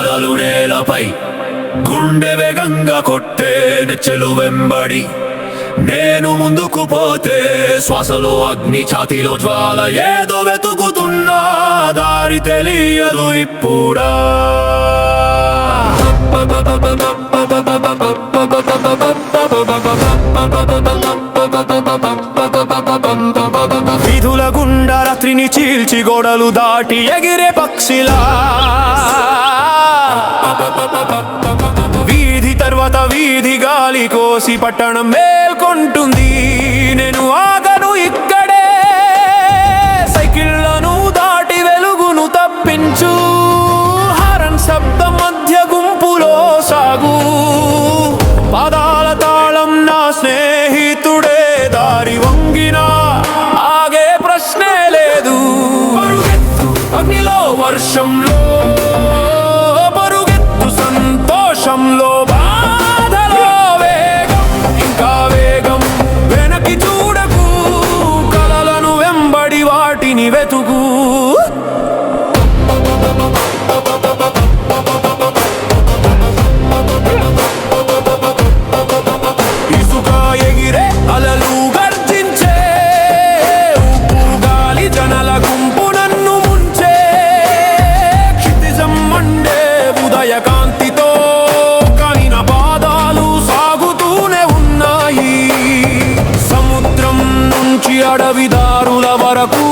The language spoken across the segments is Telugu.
పాదాలు నేలపై గుండె వేగంగా కొట్టే నెచ్చెలు వెంబడి నేను ముందుకు పోతే శ్వాసలో అగ్ని ఛాతీలో జ్వాల ఏదో వెతుకుతున్నా దారి తెలియదు ఇప్పుడా వీధుల గుండా రాత్రిని చీల్చి గోడలు దాటి ఎగిరే పక్షిలా వీధి తర్వాత వీధి గాలి కోసి పట్టణం మేల్కొంటుంది నేను ఆగను ఇక్కడే సైకిళ్లను దాటి వెలుగును తప్పించు హారన్ శబ్దం మధ్య గుంపులో సాగు పాదాల తాళం నా స్నేహితుడే దారి వంగినా ఆగే ప్రశ్నే లేదు పరుగెత్తు అగ్నిలో వర్షంలో పరుగెత్తు సంతోషంలో బాధలో వేగం ఇంకా వేగం వెనక్కి చూడకు కలలను వెంబడి వాటిని వెతుకు ఇసుక ఎగిరే అలలు గర్జించే ఉప్పు గాలి జనల గుంపు నన్ను ముంచే క్షితిజం మండే ఉదయ కాంతితో కానీ నా పాదాలు సాగుతూనే ఉన్నాయి సముద్రం నుంచి అడవి దారుల వరకు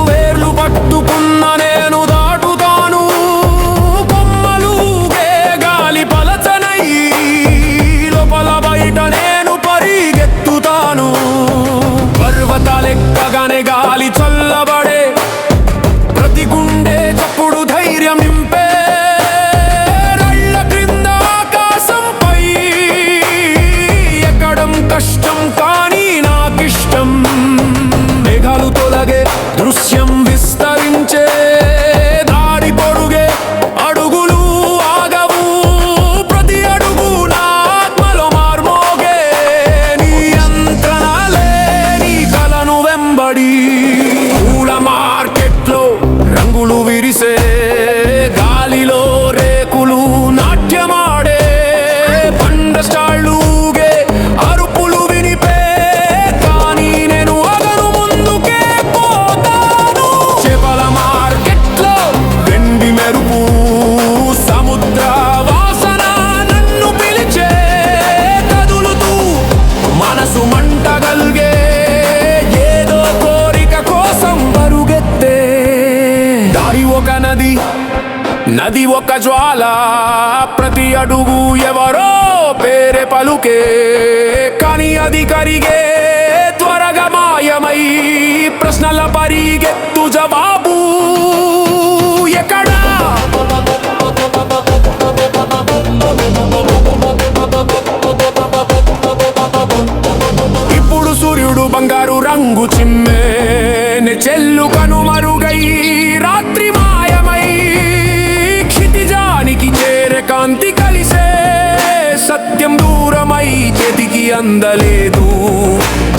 వేర్లు పట్టుకున్న నేను దాటుతాను కొమ్మలుగే గాలి పలచనై లోపల బయట నేను పరిగెత్తుతాను పర్వతాలెక్కగానే గాలి చల్లబడే ప్రతి గుండె చప్పుడు ధైర్యం నింపే రళ్ళ క్రింద ఆకాశంపై ఎక్కడం కష్టం కానీ నాకిష్టం మేఘాలు తొలగే దృశ్యం విస్తరించే దారి పొడుగే అడుగులు ఆగవు ప్రతి అడుగు నా ఆత్మలో మార్మోగే నీ యంత్రణలే నీ కలను వెంబడి పూల మార్కెట్లో రంగులు విరిసే గాలిలో రేకులు నాట్యమాడే పండ స్టాళ్ళూగే అరుపులు వినిపే కానీ నేను అగను ముందుకే పోతాను చేపల మార్కెట్లో వెండి మెరుపు సముద్ర వాసన నన్ను పిలిచే కదులుతూ మనసు మంటగల్గే ఏదో కోరిక కోసం పరుగెత్తే దారి ఒక నది నది ఒక జ్వాల ప్రతి అడుగు ఎవరో పేరే పలుకే కానీ అది కరిగే త్వరగా మాయమై ప్రశ్నల పరిగెత్తు జవాబు ఎక్కడా ఇప్పుడు సూర్యుడు బంగారు రంగు చిమ్మే చెల్లు కనుమరుగై రాత్రి మాయమై క్షితిజానికి చేరే కాంతి కలిసే సత్యం దూరమై చేతికి అందలేదు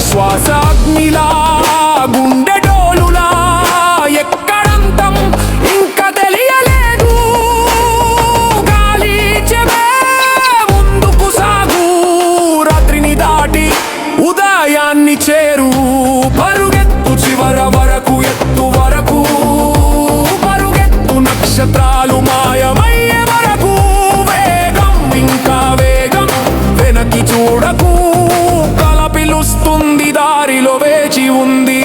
శ్వాస అగ్నిలా గుండె డోలులా ఎక్కడంతం ఇంకా తెలియలేదు గాలి చెవే ముందుకు సాగు రాత్రిని దాటి ఉదయాన్ని చేరు పరుగెత్తు చివర వరకు ఎత్తు వరకు పరుగెత్తు నక్షత్రాలు మాయమయ్యే వరకు వేగం ఇంకా వేగం వెనక్కి చూడకు కల పిలుస్తుంది దారిలో వేచి ఉంది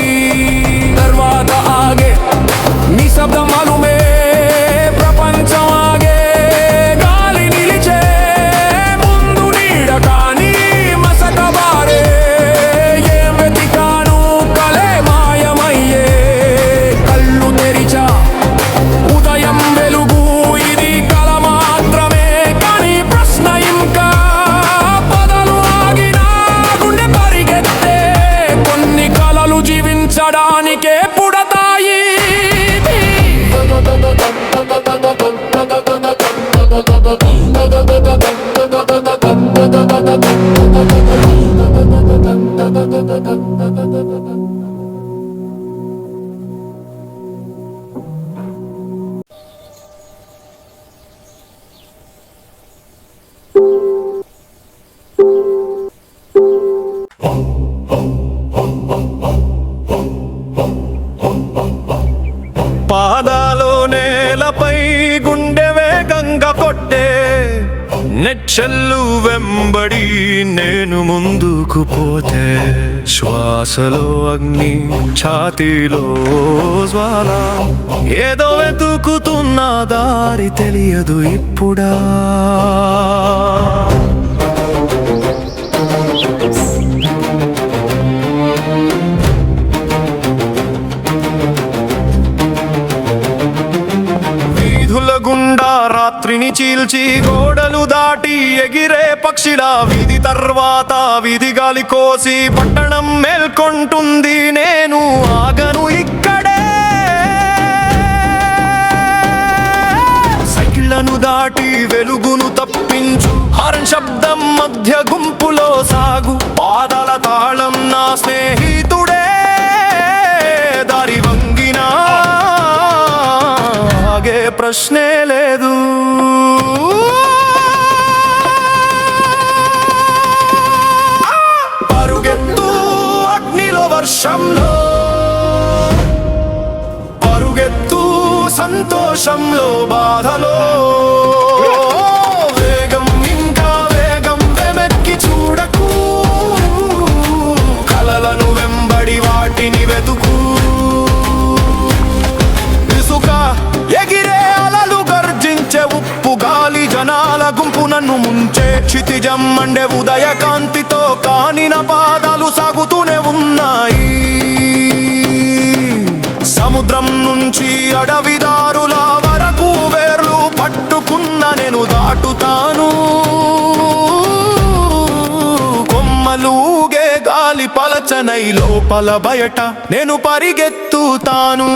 తర్వాత ఆగే నిశ్శబ్దం అలుమే ప్రపంచం ఆగే గాలి నిలిచే ముందు నీడ కానీ మసక బారే ఏం వెతికాను కలే మాయమయ్యే కళ్ళు తెరిచా ఉదయం వెలుగు ఇది కల మాత్రమే కానీ ప్రశ్న ఇంకా పదలు ఆగినా గుండె పరిగెత్తే కొన్ని కలలు జీవించడానికే పుడతాయి గుండె వేగంగా కొట్టే నెచ్చెల్లు వెంబడి నేను ముందుకు పోతే శ్వాసలో అగ్ని ఛాతీలో జ్వాల ఏదో వెతుకుతున్న దారి తెలియదు ఇప్పుడా గుండా రాత్రిని చీల్చి గోడలు దాటి ఎగిరే పక్షిలా వీధి తర్వాత వీధి గాలి కోసి పట్టణం మేల్కొంటుంది నేను ఆగను ఇక్కడే సైకిళ్లను దాటి వెలుగును తప్పించు హారన్ శబ్దం మధ్య గుంపులో సాగు పాదాల తాళం నా స్నేహితుడే దారి వంగినా ప్రశ్నే లేదు పరుగెత్తు అగ్నిలో వర్షంలో పరుగెత్తు సంతోషంలో బాధలో వేగం ఇంకా వేగం వెనక్కి చూడకు కలలను వెంబడి వాటిని వెతుకు ఇసుక ఎగిరే అలలు గర్జించే ఉప్పు గాలి జనాల గుంపు నన్ను ముంచే క్షితిజం మండే ఉదయ కాంతితో కానిన పాదాలు సాగుతూనే ఉన్నాయి సముద్రం నుంచి అడవిదారుల వరకు వేర్లు పట్టుకున్న నేను దాటుతాను కొమ్మలూగే గాలి పలచనై లోపల బయట నేను పరిగెత్తుతాను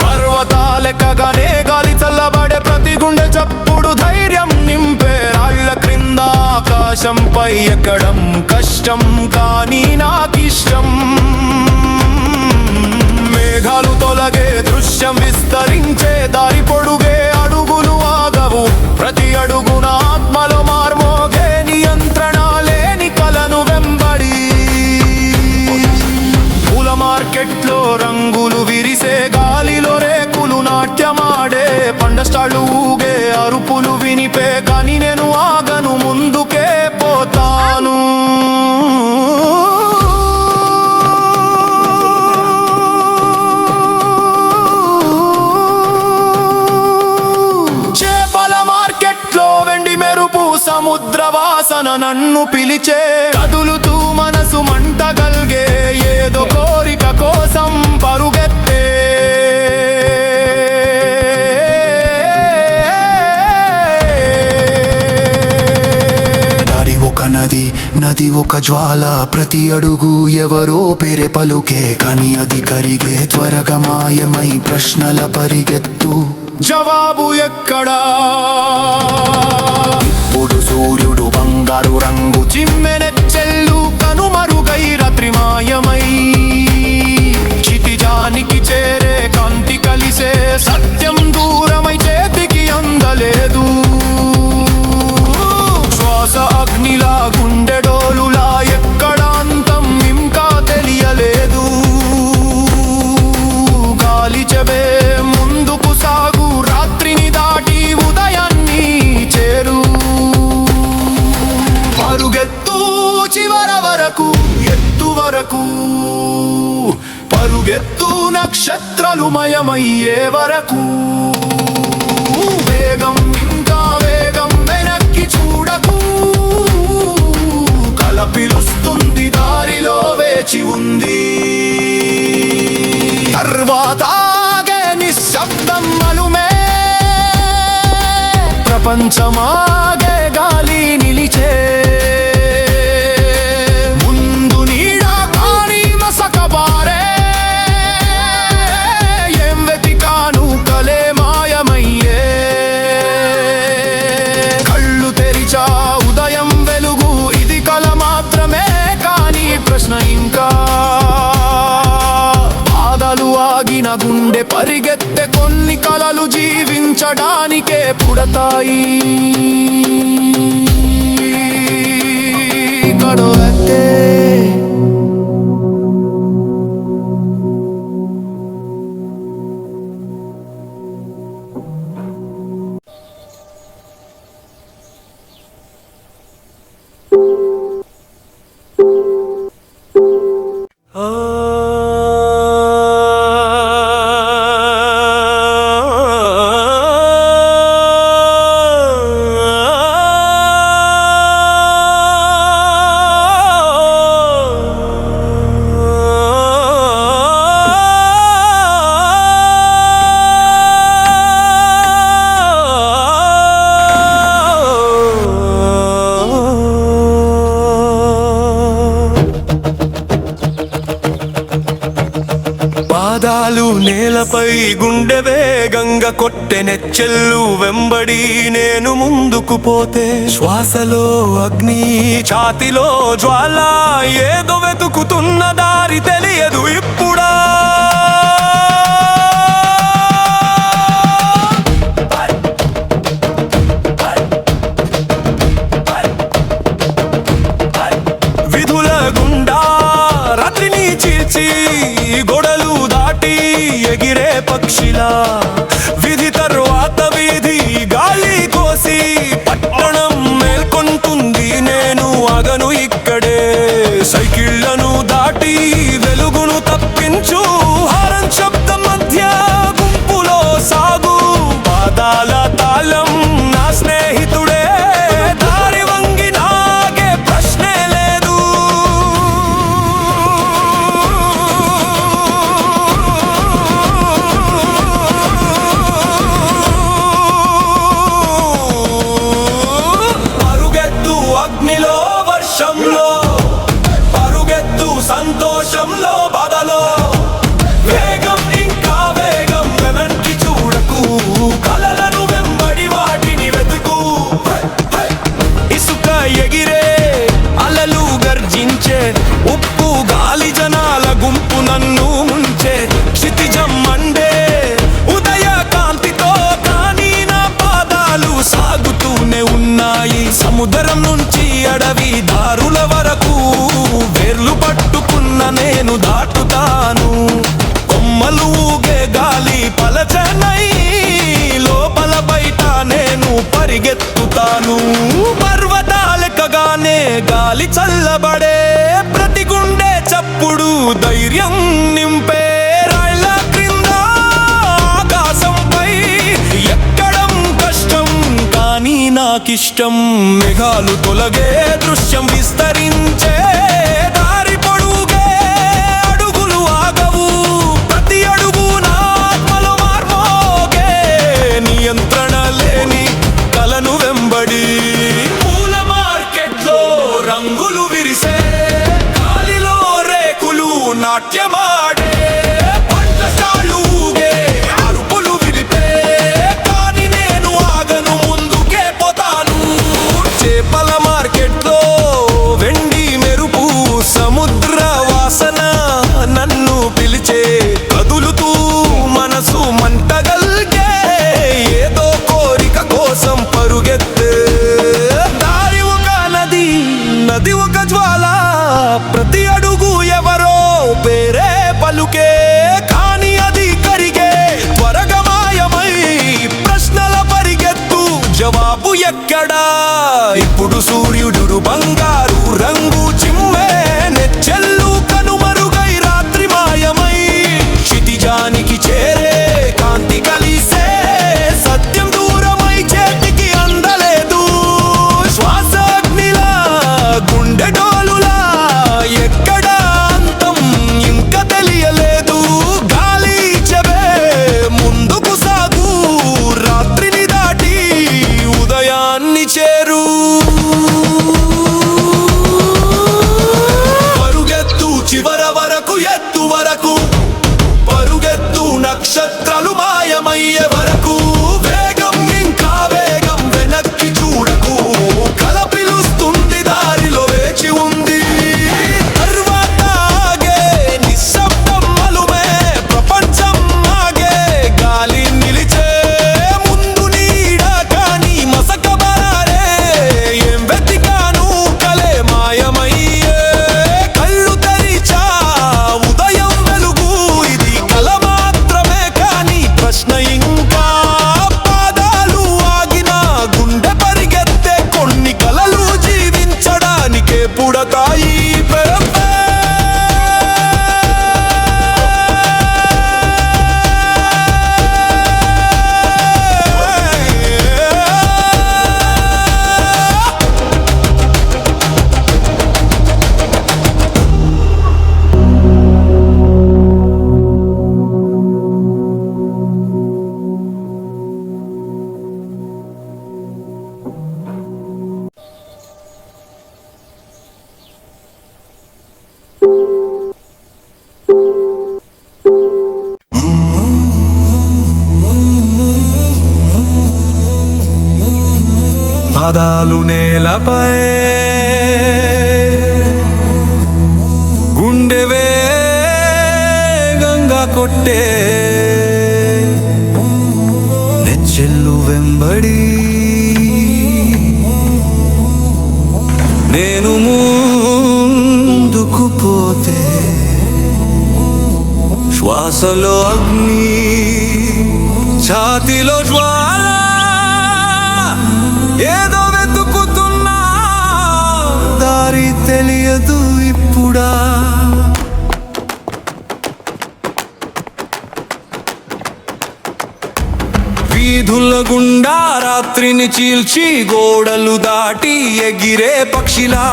పర్వతాలెక్కగానే గాలి చల్లబడే ప్రతి గుండె చప్పుడు ధైర్యం నింపే రాళ్ల క్రింద ఆకాశంపై ఎక్కడం కష్టం కానీ నాకిష్టం మేఘాలు తొలగే దృశ్యం విస్తరించే దారి పొడుగే అడుగులు ఆగవు ప్రతి అడుగున ఆత్మలో మార్మోగే నియంత్రణ లేని కలను వెంబడి పూల మార్కెట్లో రంగులు విరిసే గాలిలో రేకులు నాట్యమాడే పండస్టాళ్ళు ఊగే అరుపులు వినిపే కానీ నేను ఆగను ముందుకే పోతాను చేపల మార్కెట్లో వెండి మెరుపు సముద్ర వాసన నన్ను పిలిచే కదులుతూ మనసు మంటగల్గే ఏదో కోరిక కోసం పరుగెత్తే దారి ఒక నది ఒక జ్వాల ప్రతి అడుగు ఎవరో పేరే పలుకే కానీ అది కరిగే త్వరగా మాయమై ప్రశ్నల పరిగెత్తు జవాబు ఎక్కడా ఇప్పుడు సూర్యుడు బంగారు రంగు చిమ్మెనెచ్చెల్లు కనుమరుగై రాత్రి మాయమై క్షితిజానికి చేరే కాంతి కలిసే సత్యం దూరమై చేతికి అందలేదు శ్వాస అగ్నిలా గుండెడోలులా ఎక్కడ అంతం ఇంకా తెలియలేదు గాలి చెబే ముందుకు సాగు రాత్రిని దాటి ఉదయాన్ని చేరు పరుగెత్తు చివర వరకు ఎత్తు వరకు పరుగెత్తు నక్షత్రాలు మయమయ్యే వరకు వేగం ఇంకా వేగం వెనక్కి చూడకు కల పిలుస్తుంది దారిలో వేచి ఉంది తర్వాత నిశ్శబ్దం మలుమే ప్రపంచమాగే గాలి నిలిచే ముందు నీడ కాని మసకబారే ఏం వెతికాను కలే మాయమయ్యే కళ్ళు తెరిచా ఉదయం వెలుగు ఇది కల మాత్రమే కానీ ప్రశ్న ఇంకా బాధలు ఆగిన గుండె పరిగెత్తే కొన్ని కలలు జీవించడానికే పుడతాయి గడవతే పాదాలు నేలపై గుండె వేగంగా కొట్టె నెచ్చెల్లు వెంబడి నేను ముందుకు పోతే శ్వాసలో అగ్ని ఛాతిలో జ్వాల ఏదో వెతుకుతున్న దారి తెలియదు ఇప్పుడా విధుల గుండా రాత్రిని చీల్చి గొడలు దాటి ఎగిరే పక్షిలా విధి తరువాత వీధి గాలి కోసి పట్టణం మేల్కొంటుంది నేను ఆగను ఇక్కడే సైకిళ్లను దాటి వెలుగును తప్పించు హారన్ శబ్దం మధ్య గుంపులో సాగు పాదాల తాళం నా స్నేహితుడే దారి వంగి నాగే ప్రశ్నే లేదు పరుగెత్తు అగ్నిలో వర్షంలో పరుగెత్తు సంతోషంలో బాధలో వేగం ఇంకా వేగం వెనక్కి చూడకు కలలను వెంబడి వాటిని వెతుకు ఇసుక ఎగిరే అలలు గర్జించే ఉప్పు గాలి జనాల గుంపు నన్ను ముంచే క్షితిజం మండే ఉదయ కాంతితో కానీ నా పాదాలు సాగుతూనే ఉన్నాయి సముద్రం నుంచి అడవి దారుల వరకు వేర్లు పట్టుకున్న నేను దాటుతాను కొమ్మలు ఊగే గాలి పలచనై లోపల బయట నేను పరిగెత్తుతాను పర్వతాలెక్కగానే గాలి చల్లబడే ప్రతి గుండె చప్పుడు ధైర్యం నింపే రాళ్ళ క్రింద ఆకాశంపై ఎక్కడం కష్టం కానీ నాకిష్టం మేఘాలు తొలగే దృశ్యం విస్తరించే దారి పొడుగే అడుగులు ఆగవు ప్రతి అడుగు నా ఆత్మలో మార్మోగే నియంత్రణ లేని కలను వెంబడి పూల మార్కెట్లో రంగులు విరిసే గాలిలో రేకులు నాట్యమాడే పంటశాలు ఊగే అరుపులు విలిపే కానీ నేను ఆగను ముందుకే పోతాను చేపల మార్కెట్లో వెండి మెరుపు సముద్ర వాసన నన్ను పిలిచే కదులుతూ మనసు మంటగల్గే ఏదో కోరిక కోసం పరుగెత్తే దారి ఒక నది నది ఒక జ్వాల ప్రతి అడుగు ఎవరో పేరే పలుకే కానీ అది కరిగే త్వరగా మాయమై ప్రశ్నల పరిగెత్తు జవాబు ఎక్కడా ఇప్పుడు సూర్యుడు బంగారు రంగు చిమ్మే నెచ్చెల్లు కనుమరుగై రాత్రి మాయమై క్షితిజానికి చేరే కాంతి కలిసే సత్యం దూరమై చేతికి అందలేదు శ్వాస అగ్నిలా గుండె డోలులా ఎక్కడ అంతం ఇంకా తెలియలేదు గాలి చెవే ముందుకు సాగు రాత్రిని దాటి ఉదయాన్ని చేరు పాదాలు నేలపై గుండె వేగంగా కొట్టే నెచ్చెల్లు వెంబడి నేను ముందుకు పోతే శ్వాసలో అగ్ని ఛాతిలో జ్వాల ఏదో వెతుకుతున్నా దారి తెలియదు ఇప్పుడా వీధుల గుండా రాత్రిని చీల్చి గోడలు దాటి ఎగిరే పక్షిలా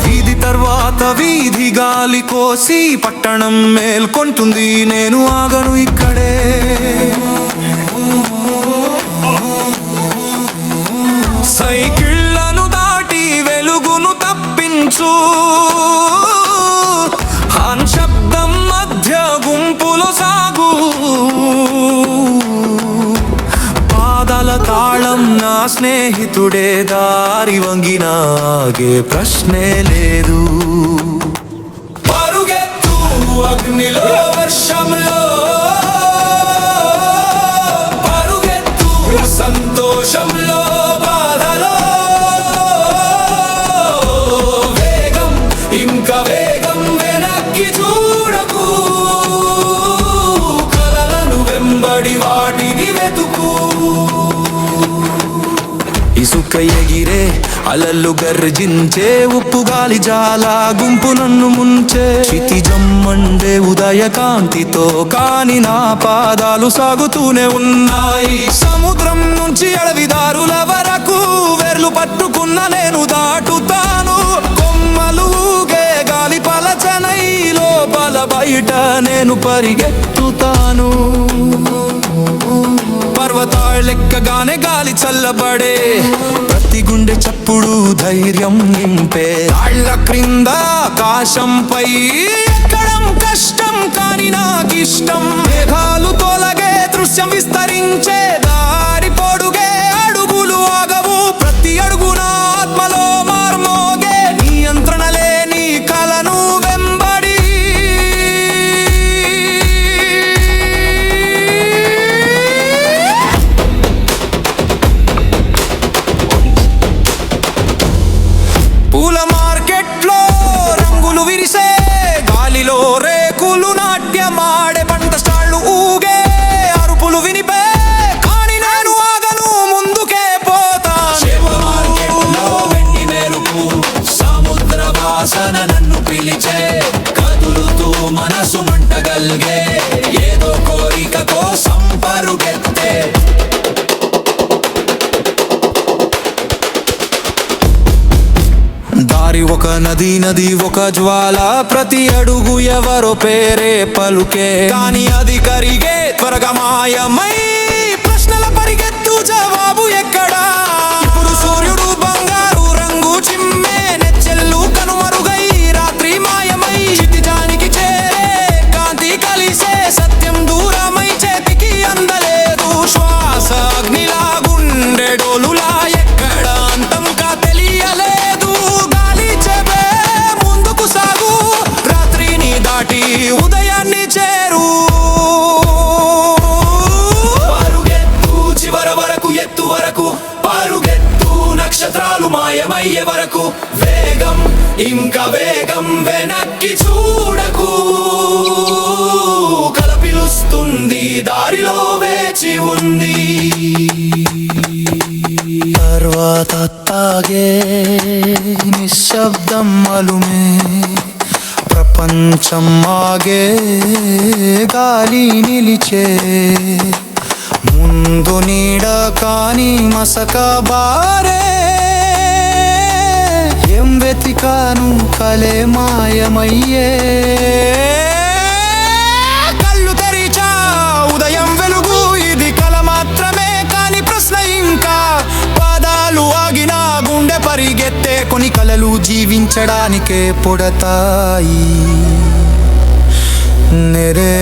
వీధి తర్వాత వీధి గాలి కోసి పట్టణం మేల్కొంటుంది నేను ఆగను ఇక్కడే సైకిళ్లను దాటి వెలుగును తప్పించు శబ్దం మధ్య గుంపులో సాగు పాదాల తాళం నా స్నేహితుడే దారి వంగినాగే ప్రశ్నే లేదు పరుగెత్తు అగ్నిలో వర్షంలో పరుగెత్తు సంతోషంలో బాధలో వేగం ఇంకా వేగం వెనక్కి చూడకు కలలను వెంబడి వాటిని వెతుకు ఇసుక ఎగిరే అలలు గర్జించే ఉప్పు గాలి జాల గుంపు నన్ను ముంచే క్షితిజం మండే ఉదయ కాంతితో కాని నా పాదాలు సాగుతూనే ఉన్నాయి సముద్రం నుంచి అడవిదారుల వరకు వేర్లు పట్టుకున్న నేను దాటుతాను కొమ్మలు ఊగే గాలి పలచనై లోపల బయట నేను పరిగెత్తుతాను పర్వతాలెక్కగానే గాలి చల్లబడే ప్రతి గుండె చప్పుడు ధైర్యం నింపే రాళ్ల క్రింద ఆకాశంపై ఎక్కడం కష్టం కాని నాకిష్టం మేఘాలు తొలగే దృశ్యం విస్తరించే దారి పొడుగే అడుగులు ఆగవు ప్రతి అడుగున ఆత్మలో మార్మోగే నియంత్రణ లేని కలను వెంబడి పూల మార్కెట్లో రంగులు విరిసే గాలిలో రేకులు నాట్యమాడే పంట స్టాళ్ళు ఊగే అరుపులు వినిపే కానీ నేను ఆగను ముందుకే పోతాను వెండి మెరుపు సముద్ర వాసన నన్ను పిలిచే కదులుతూ మనసు మంటగల్గే ఏదో కోరిక కోసం పరుగెత్తే దారి ఒక నది నది ఒక జ్వాల ప్రతి అడుగు ఎవరో పేరే పలుకే కానీ అది కరిగే త్వరగా మాయమై ప్రశ్నల పరిగెత్తు జవాబు ఎక్కడా ఇప్పుడు సూర్యుడు బంగారు రంగు చిమ్మే నెచ్చెల్లు కనుమరుగై రాత్రి మాయమై క్షితిజానికి చేరే కాంతి కలిసే సత్యం దూరమై చేతికి అందలేదు శ్వాస అగ్నిలా గుండె డోలులా ఎక్కడ అంతం కా తెలియలేదు ఉదయాన్ని చేరు పరుగెత్తు చివర వరకు ఎత్తు వరకు పరుగెత్తు నక్షత్రాలు మాయమయ్యే వరకు వేగం ఇంకా వేగం వెనక్కి చూడకు కల పిలుస్తుంది దారిలో వేచి ఉంది తర్వాత తాగే నిశ్శబ్దం అలుమే ప్రపంచం ఆగే గాలి నిలిచే ముందు నీడ కాని మసక బారే ఏం వెతికాను కలే మాయమయ్యే కళ్ళు తెరిచా ఉదయం వెలుగు ఇది కల మాత్రమే కాని ప్రశ్న ఇంకా పాదాలు ఆగిన గుండె పరిగెత్తే కొన్ని కలలు జీవించడానికే పుడతాయి నెరే